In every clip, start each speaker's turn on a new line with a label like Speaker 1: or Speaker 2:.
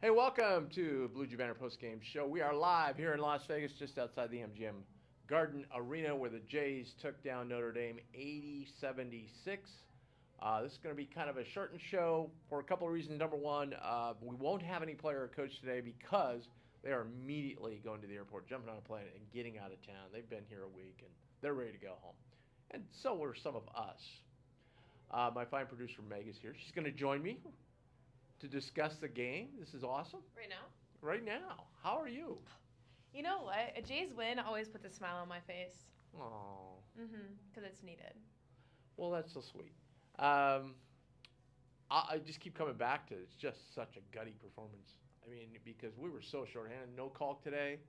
Speaker 1: Hey, welcome to Bluejay Banter Postgame Show. We are live here in Las Vegas, just outside the MGM Garden Arena, where the Jays took down Notre Dame 80-76. This is going to be kind of a shortened show for a couple of reasons. Number one, we won't have any player or coach today because they are immediately going to the airport, jumping on a plane, and getting out of town. They've been here a week, and they're ready to go home. And so are some of us. My fine producer, Meg, is here. She's going to join me to discuss the game. This is awesome.
Speaker 2: Right now?
Speaker 1: Right now. How are you?
Speaker 2: You know what? A Jays win always puts a smile on my face.
Speaker 1: Oh.
Speaker 2: Because it's needed.
Speaker 1: Well, that's so sweet. I just keep coming back to it. It's just such a gutty performance. I mean, because we were so shorthanded. No call today.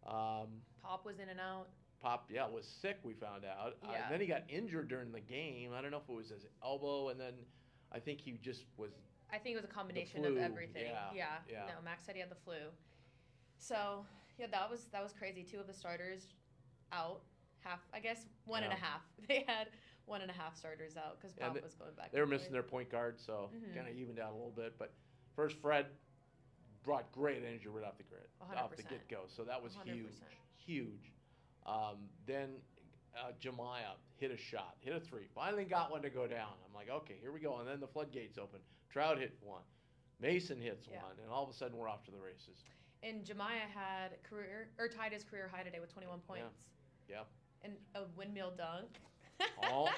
Speaker 2: Pop was in and out.
Speaker 1: Pop, was sick, we found out.
Speaker 2: Yeah.
Speaker 1: Then he got injured during the game. I don't know if it was his elbow, and then I think he just was...
Speaker 2: I think it was a combination
Speaker 1: flu.
Speaker 2: of everything.
Speaker 1: Yeah.
Speaker 2: No, Max said he had the flu. So, yeah, that was crazy. Two of the starters out. One and a half. They had 1.5 starters out because Pop was going back.
Speaker 1: They were missing their point guard, so kind of evened out a little bit. But first, Fred brought great energy right off the grid,
Speaker 2: 100%.
Speaker 1: off the get-go. So that was
Speaker 2: 100%.
Speaker 1: huge. Then Jemiah hit a shot, hit a three. Finally got one to go down. I'm like, okay, here we go. And then the floodgates open. Trout hit one. Mason hits one. And all of a sudden, we're off to the races.
Speaker 2: And Jemiah had tied his career high today with 21 points.
Speaker 1: Yeah.
Speaker 2: And a windmill dunk.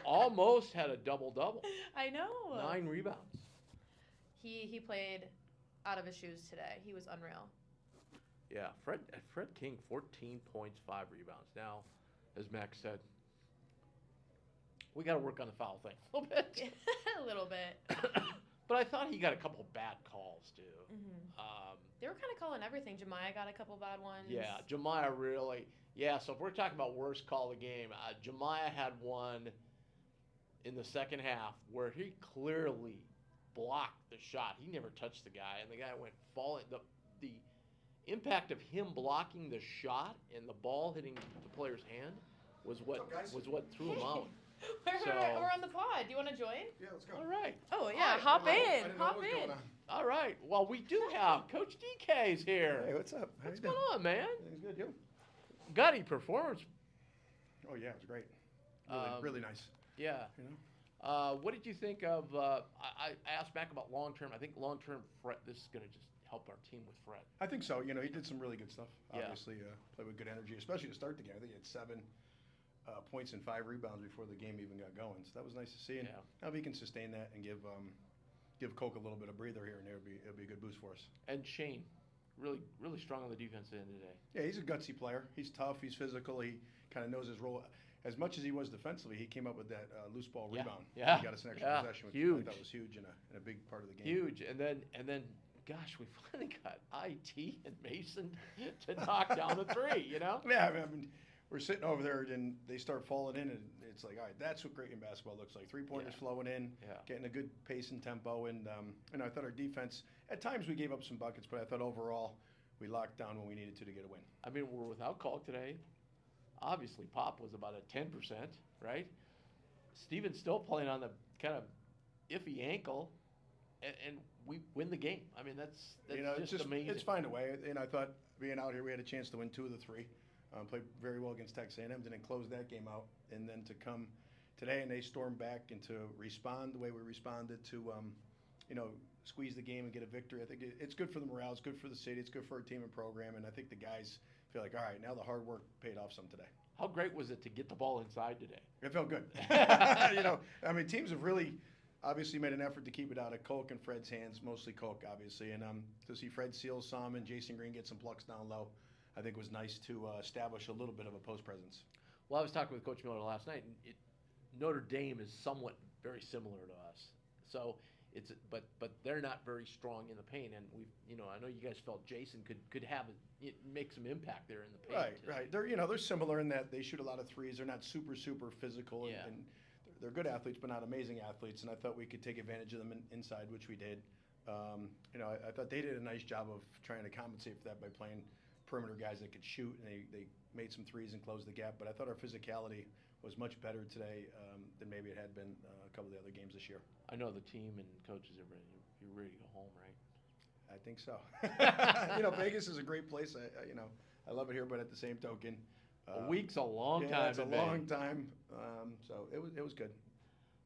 Speaker 1: Almost had a double-double.
Speaker 2: I know.
Speaker 1: 9 rebounds.
Speaker 2: He played out of his shoes today. He was unreal.
Speaker 1: Yeah, Fred King, 14 points, 5 rebounds. Now, as Max said, we got to work on the foul thing a little bit.
Speaker 2: A little bit.
Speaker 1: But I thought he got a couple bad calls, too.
Speaker 2: They were kind of calling everything. Jemiah got a couple bad ones.
Speaker 1: Yeah, Jemiah really. Yeah, so if we're talking about worst call of the game, Jemiah had one in the second half where he clearly blocked the shot. He never touched the guy, and the guy went falling. The impact of him blocking the shot and the ball hitting the player's hand was what threw him out.
Speaker 2: We're on the pod. Do you want to join?
Speaker 3: Yeah, let's go.
Speaker 1: All right.
Speaker 2: Oh, yeah.
Speaker 1: Right.
Speaker 2: Hop
Speaker 3: I
Speaker 2: in.
Speaker 3: didn't know
Speaker 2: Hop
Speaker 3: what was
Speaker 2: in.
Speaker 3: going on.
Speaker 1: All right. Well, we do have Coach DK's here.
Speaker 3: Hey, what's up? How
Speaker 1: What's
Speaker 3: you doing?
Speaker 1: going on, man?
Speaker 3: Things good, you?
Speaker 1: Gutty performance.
Speaker 3: Oh yeah, it was great. Really nice.
Speaker 1: Yeah.
Speaker 3: You know.
Speaker 1: What did you think of? I asked back about long term. I think long term, Fred. This is going to just help our team with Fred.
Speaker 3: I think so. You know, he did some really good stuff.
Speaker 1: Yeah.
Speaker 3: Obviously, played with good energy, especially to start the game. I think he had 7 points and 5 rebounds before the game even got going. So that was nice to see. And now if he can sustain that and give Coke a little bit of breather here and there, it'll be a good boost for us.
Speaker 1: And Shane, really strong on the defensive end today.
Speaker 3: Yeah, he's a gutsy player. He's tough. He's physical. He kind of knows his role. As much as he was defensively, he came up with that loose ball rebound.
Speaker 1: Yeah.
Speaker 3: He got us an extra possession, which
Speaker 1: Huge.
Speaker 3: I thought was huge in a big part of the game.
Speaker 1: Huge. And then, gosh, we finally got IT and Mason to knock down the three. You know?
Speaker 3: Yeah, I mean, we're sitting over there and they start falling in, and it's like, all right, that's what great in basketball looks like. 3-pointers flowing in, getting a good pace and tempo. And I thought our defense, at times we gave up some buckets, but I thought overall we locked down when we needed to get a win. I
Speaker 1: mean, we're without Kellogg today. Obviously, Pop was about a 10%, right? Steven's still playing on the kind of iffy ankle, and we win the game. I mean, that's just amazing.
Speaker 3: It's find a way. And I thought being out here, we had a chance to win 2 of the 3. Played very well against Texas A&M, didn't close that game out, and then to come today and they stormed back and to respond the way we responded to, squeeze the game and get a victory. I think it's good for the morale, it's good for the city, it's good for our team and program, and I think the guys feel like, all right, now the hard work paid off some today.
Speaker 1: How great was it to get the ball inside today?
Speaker 3: It felt good. Teams have really obviously made an effort to keep it out of Coke and Fred's hands, mostly Coke, obviously, and to see Fred seal some and Jason Green get some plucks down low, I think was nice to establish a little bit of a post presence.
Speaker 1: Well, I was talking with Coach Miller last night, and Notre Dame is somewhat very similar to us. So but they're not very strong in the paint, and I know you guys felt Jason could make some impact there in the paint.
Speaker 3: Right. They're similar in that they shoot a lot of threes. They're not super physical, and they're good athletes, but not amazing athletes. And I thought we could take advantage of them inside, which we did. I thought they did a nice job of trying to compensate for that by playing perimeter guys that could shoot, and they made some threes and closed the gap. But I thought our physicality was much better today than maybe it had been a couple of the other games this year.
Speaker 1: I know the team and coaches are ready. You're ready to go home, right?
Speaker 3: I think so. Vegas is a great place. I love it here, but at the same token,
Speaker 1: a week's a long time.
Speaker 3: It's a long time. So it was good.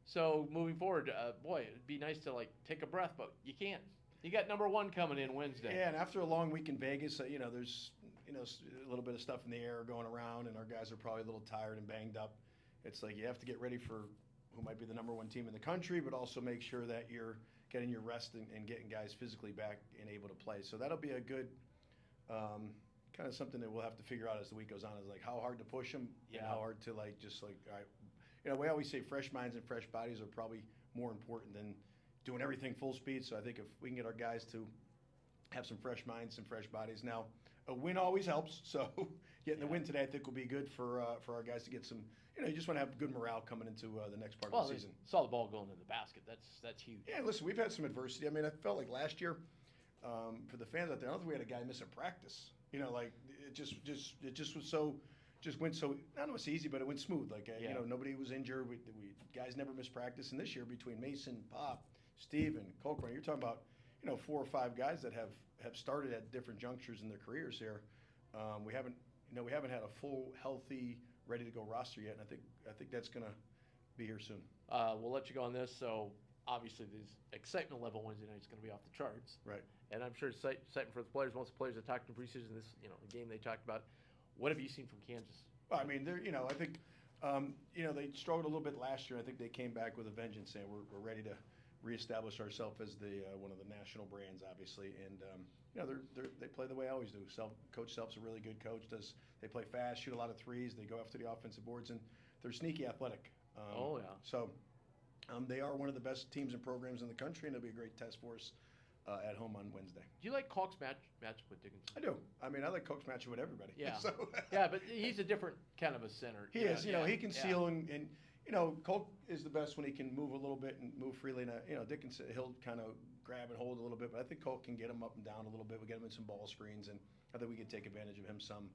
Speaker 1: So moving forward, boy, it'd be nice to take a breath, but you can't. You got number 1 coming in Wednesday.
Speaker 3: Yeah, and after a long week in Vegas, there's a little bit of stuff in the air going around, and our guys are probably a little tired and banged up. It's like you have to get ready for who might be the number 1 team in the country, but also make sure that you're getting your rest and getting guys physically back and able to play. So that'll be a good kind of something that we'll have to figure out as the week goes on, is how hard to push them and how hard to all right. We always say fresh minds and fresh bodies are probably more important than doing everything full speed. So I think if we can get our guys to have some fresh minds, some fresh bodies. Now, a win always helps. So getting the win today, I think, will be good for our guys to get some. You just want to have good morale coming into the next part of the season.
Speaker 1: Saw the ball going in the basket. That's huge.
Speaker 3: Yeah, listen, we've had some adversity. I mean, I felt like last year, for the fans out there, I don't think we had a guy miss a practice. It just was so. Just went so, I don't know it's easy, but it went smooth. Nobody was injured. We guys never missed practice. And this year, between Mason, Pop, Steven, Colquhoun, you're talking about 4 or 5 guys that have started at different junctures in their careers here. We haven't had a full, healthy, ready to go roster yet, and I think that's going to be here soon.
Speaker 1: We'll let you go on this. So obviously, this excitement level Wednesday night is going to be off the charts,
Speaker 3: right?
Speaker 1: And I'm sure it's excitement for the players. Most of the players that talked in preseason, this the game they talked about. What have you seen from Kansas?
Speaker 3: I mean, I think they struggled a little bit last year. I think they came back with a vengeance, saying we're ready to reestablish ourselves as one of the national brands, obviously, and they play the way I always do. Coach Self's a really good coach. They play fast, shoot a lot of threes. They go after the offensive boards, and they're sneaky athletic. So they are one of the best teams and programs in the country, and it'll be a great test for us at home on Wednesday.
Speaker 1: Do you like Kalk's matchup with Dickinson?
Speaker 3: I do. I mean, I like Kalk's matchup with everybody.
Speaker 1: Yeah.
Speaker 3: So.
Speaker 1: Yeah, but he's a different kind of a center.
Speaker 3: He is. He can steal and Kalk is the best when he can move a little bit and move freely. And Dickinson, he'll kind of grab and hold a little bit, but I think Kalk can get him up and down a little bit. We get him in some ball screens, and I think we can take advantage of him some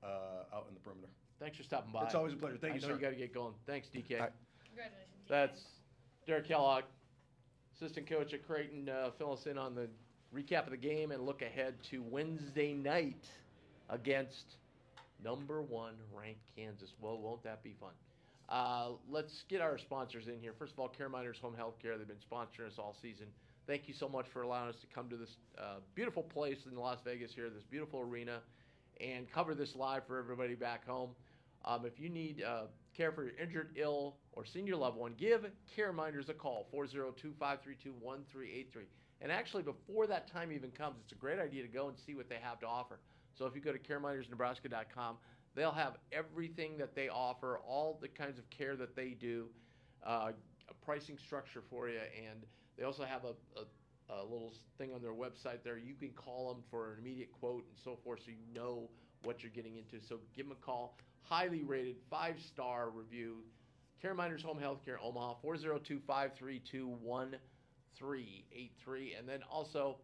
Speaker 3: out in the perimeter.
Speaker 1: Thanks for stopping by.
Speaker 3: It's always a pleasure. Thank you, sir.
Speaker 1: I know you got to get going. Thanks, DK.
Speaker 3: Right.
Speaker 2: Congratulations, DK.
Speaker 1: That's Derek Kellogg, assistant coach at Creighton, filling us in on the recap of the game and look ahead to Wednesday night against number 1 ranked Kansas. Well, won't that be fun? Let's get our sponsors in here. First of all, Care Minders Home Health Care. They've been sponsoring us all season. Thank you so much for allowing us to come to this beautiful place in Las Vegas here, this beautiful arena, and cover this live for everybody back home. If you need care for your injured, ill, or senior loved one, give Care Minders a call, 402-532-1383. And actually, before that time even comes, it's a great idea to go and see what they have to offer. So if you go to caremindersnebraska.com, they'll have everything that they offer, all the kinds of care that they do, a pricing structure for you, and they also have a little thing on their website there. You can call them for an immediate quote and so forth, so you know what you're getting into. So give them a call. Highly rated, 5-star review. Care Minders Home Health Care Omaha, 402-532-1383. And then also,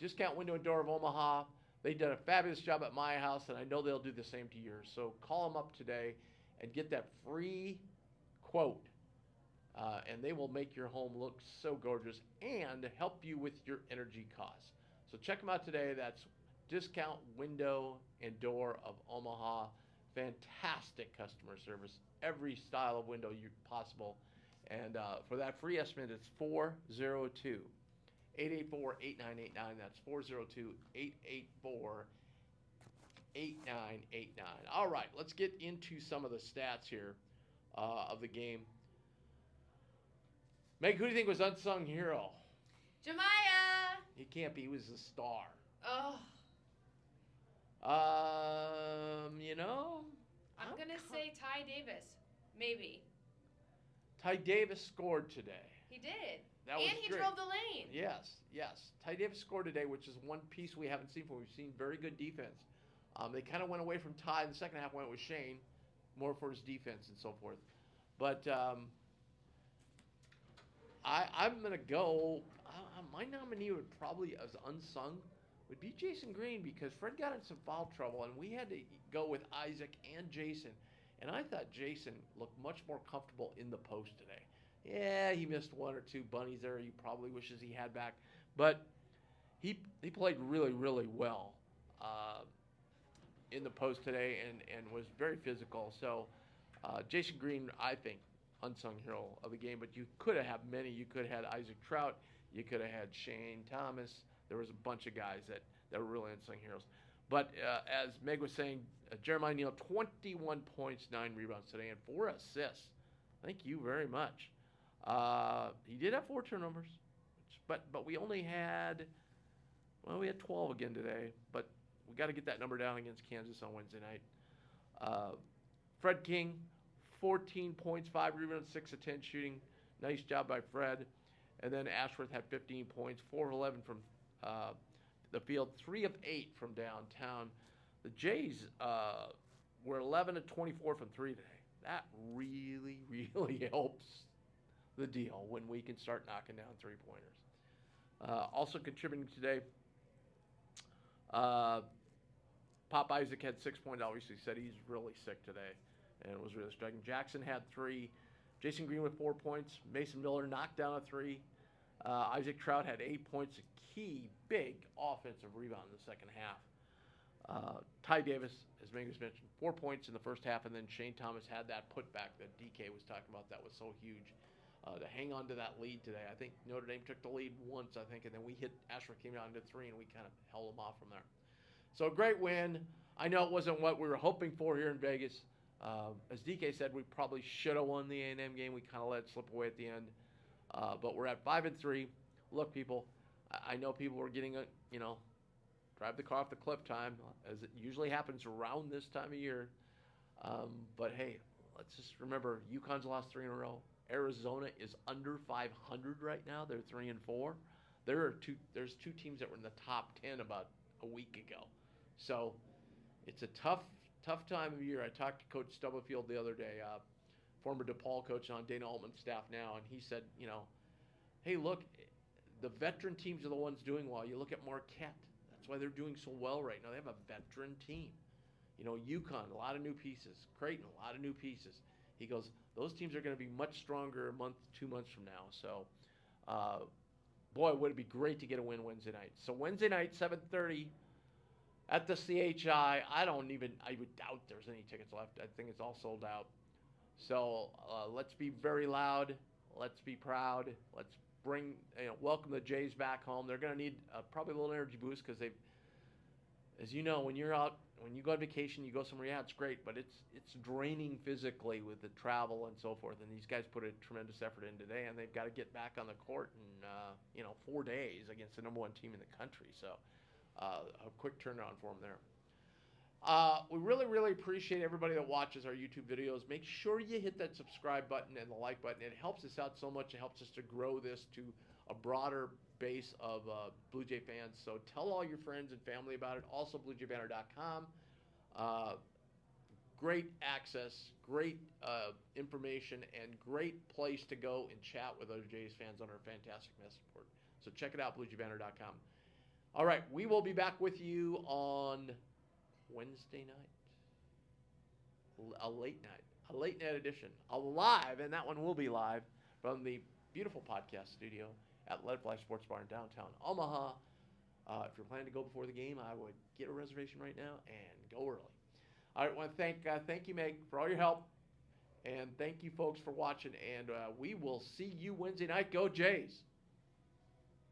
Speaker 1: Discount Window and Door of Omaha. They've done a fabulous job at my house, and I know they'll do the same to yours. So call them up today and get that free quote. And they will make your home look so gorgeous and help you with your energy costs. So check them out today. That's Discount Window and Door of Omaha. Fantastic customer service. Every style of window possible. And for that free estimate, it's 402-884-8989. That's 402-884-8989. All right, let's get into some of the stats here of the game. Meg, who do you think was unsung hero?
Speaker 2: Jemiah!
Speaker 1: He can't be. He was a star.
Speaker 2: Oh. I'm going to say Ty Davis. Maybe.
Speaker 1: Ty Davis scored today.
Speaker 2: He did.
Speaker 1: That was
Speaker 2: he
Speaker 1: great.
Speaker 2: drove the lane.
Speaker 1: Yes. Ty Davis scored today, which is one piece we haven't seen before. We've seen very good defense. They kind of went away from Ty in the second half, went with Shane, more for his defense and so forth. But I'm going to go, my nominee would probably, as unsung, would be Jason Green, because Fred got in some foul trouble, and we had to go with Isaac and Jason. And I thought Jason looked much more comfortable in the post today. Yeah, he missed 1 or 2 bunnies there he probably wishes he had back. But he played really, really well in the post today and was very physical. So Jason Green, I think, unsung hero of the game. But you could have had many. You could have had Isaac Trout. You could have had Shane Thomas. There was a bunch of guys that were really unsung heroes. But as Meg was saying, Jeremiah Neal, 21 points, 9 rebounds today, and 4 assists. Thank you very much. He did have 4 turnovers, but we only had, we had 12 again today. But we got to get that number down against Kansas on Wednesday night. Fred King, 14 points, 5 rebounds, 6 of 10 shooting. Nice job by Fred. And then Ashworth had 15 points, 4 of 11 from the field, 3 of 8 from downtown. The Jays were 11 of 24 from 3 today. That really, really helps the deal when we can start knocking down 3-pointers. Also contributing today, Pop Isaac had 6 points. Obviously said he's really sick today and it was really striking. Jackson had 3. Jason Green with 4 points. Mason Miller knocked down a 3. Isaac Trout had 8 points, a key, big offensive rebound in the second half. Ty Davis, as Mingus mentioned, 4 points in the first half, and then Shane Thomas had that putback that DK was talking about that was so huge to hang on to that lead today. I think Notre Dame took the lead once, and then Ashford came down to 3, and we kind of held them off from there. So a great win. I know it wasn't what we were hoping for here in Vegas. As DK said, we probably should have won the A&M game. We kind of let it slip away at the end. But we're at 5-3. Look, people, I know people were getting drive the car off the cliff time, as it usually happens around this time of year. But hey, let's just remember, UConn's lost 3 in a row. Arizona is under 500 right now. They're 3-4. There's 2 teams that were in the top 10 about a week ago. So it's a tough time of year. I talked to Coach Stubblefield the other day, former DePaul coach on Dana Altman's staff now, and he said, hey, look, the veteran teams are the ones doing well. You look at Marquette. That's why they're doing so well right now. They have a veteran team. UConn, a lot of new pieces. Creighton, a lot of new pieces. He goes, those teams are going to be much stronger a month, 2 months from now. So, boy, would it be great to get a win Wednesday night. So Wednesday night, 7:30 at the CHI. I would doubt there's any tickets left. I think it's all sold out. So let's be very loud. Let's be proud. Let's welcome the Jays back home. They're going to need probably a little energy boost because they've, as you know, when you go on vacation, you go somewhere, yeah, it's great, but it's draining physically with the travel and so forth. And these guys put a tremendous effort in today, and they've got to get back on the court in 4 days against the number 1 team in the country. So a quick turnaround for them there. We really, really appreciate everybody that watches our YouTube videos. Make sure you hit that subscribe button and the like button. It helps us out so much. It helps us to grow this to a broader base of Blue Jay fans. So tell all your friends and family about it. Also, BluejayBanter.com. Great access, great information, and great place to go and chat with other Jays fans on our fantastic message board. So check it out, BluejayBanter.com. All right, we will be back with you on Wednesday night, a late night edition, live, and that one will be live from the beautiful podcast studio at Lead Fly Sports Bar in downtown Omaha. If you're planning to go before the game, I would get a reservation right now and go early. All right, I want to thank you, Meg, for all your help, and thank you, folks, for watching, and we will see you Wednesday night. Go Jays!